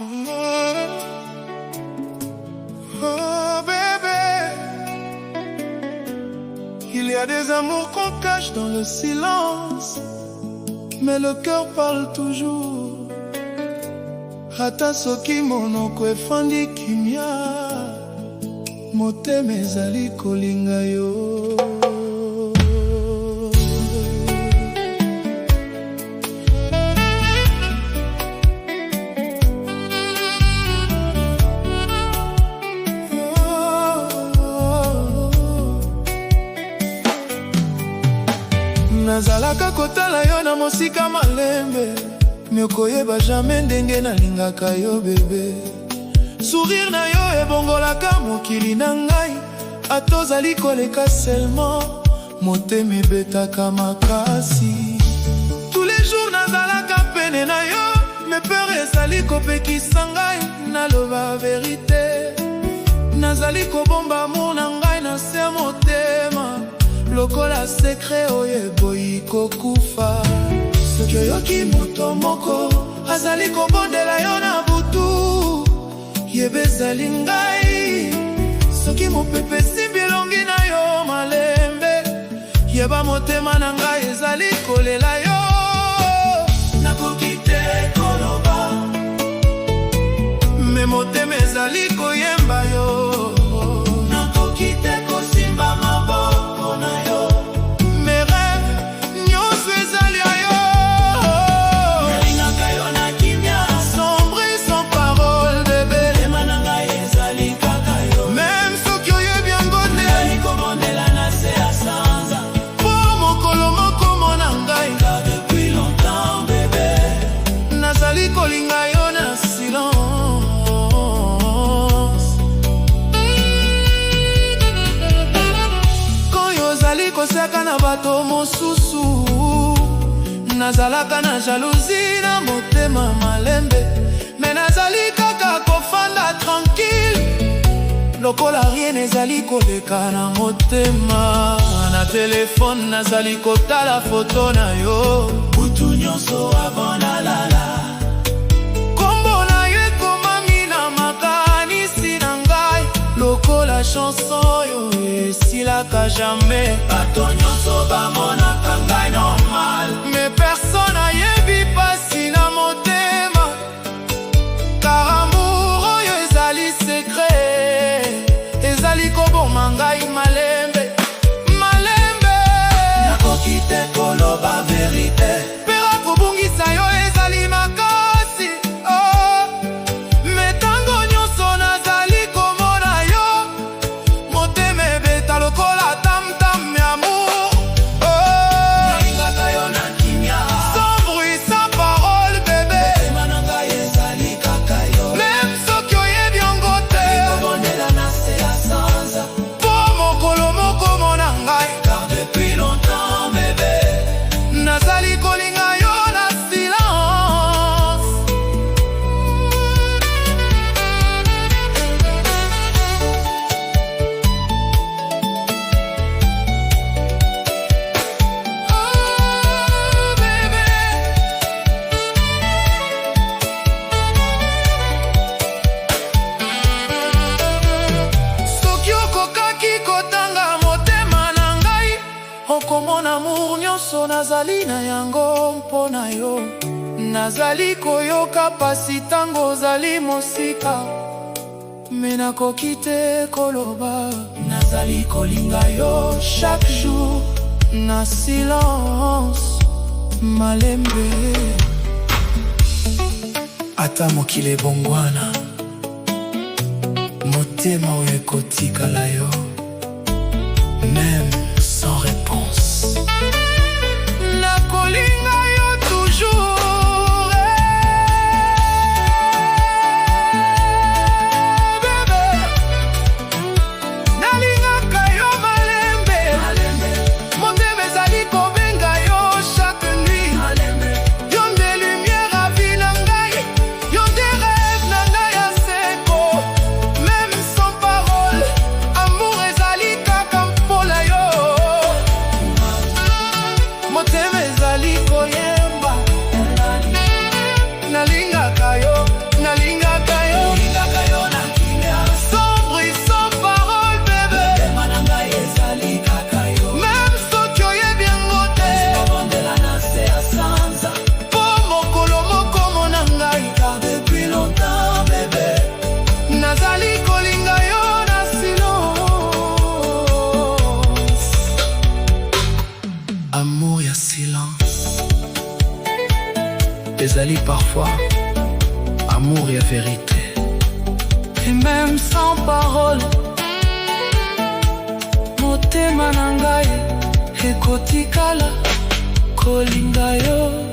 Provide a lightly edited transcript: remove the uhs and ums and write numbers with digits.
Oh bébé, il y a des amours qu'on cache dans le silence, mais le cœur parle toujours. Hata soki monoko efandi kimia, motema ezali kolinga yo. Nazalaka kotala yo na mosika malembe, me koyeba jamais ndenge nalingaka yo bébé. Sourire na yo ebongolaka mokili na ngai, atozali koleka seulement, motema ebetaka makasi. Tous les jours nazalaka pene na yo, me peur ezali kopekisa ngai, naloba vérité. Nazali kobomba amour na ngai na se motema, lokola secret oyo eboyi kokufa. Soki oyoki moto moko azali kobondela yo na butu, yeba ezali ngai. Soki mopepe esimbi elongi na yo malembe, yeba motema na ngai ezali kolela yo. Nakoki te koloba, me motema ezali koyemba yo. Nakoki te kosimba maboko na yo, mes rêves nyonso ezali ayo. Nalingaka yo na kimia, sans bruit, sans parole bébé. Motema na ngai ezali kaka yo, même soki oyebi yango te. Nazali kobondela na se ya sanza, po mokolo moko mona ngai. Car depuis longtemps bébé, nazali kolinga yo na silence. Kosaka na bato mosusu, nazalaka na jalousie na motema malembe, me nazali kaka kofanda tranquille, lokola rien ezali koleka na motema. Na telefone nazali kotala foto na yo, butu nyonso avant nalala. Kombo na yo ekomami na makanisi na ngai, lokola chanson yo esilaka jamais. Bato nyonso bamonaka ngai normal, mais personne ayebi pasi na motema. Car amour oyo ezali secret, ezali koboma ngai malembe, malembe. Nakoki te koloba vérité, pera kobungisa yo ezali makasi. Oh, me tango nyonso nazali komona yo, motema ebeta lokola tam-tam ya amour. Oh, nalingaka yo na kimia, sans bruit, sans parole bébé. Motema na ngai ezali kaka yo, même soki oyebi yango te. Kobondela na se ya sanza, po mokolo moko mona ngai. Car depuis longtemps bébé, nazali kolinga yo na silence. Oh bébé, soki okokaki kotanga motema na ngai, okomona amour nyonso nazali na yango mpo na yo. Nazali koyoka pasi tango ozali mosika, me nakoki te koloba. Nazali kolinga yo chaque jour na silence malembe. Ata mokili ebongwana, motema oyo ekotikala yo, même sans réponse. Nakolinga yo toujours, bébé. Nalingaka yo malembe, motema ezali kobenga yo chaque nuit. Yo nde lumière à vie na ngai, yo nde rêve na ngai ya seko, même sans parole. Amour ezali kaka mpola yo. ezali parfois amour et vérité. Et même sans parole, motema na ngai ekotikala kolinga yo.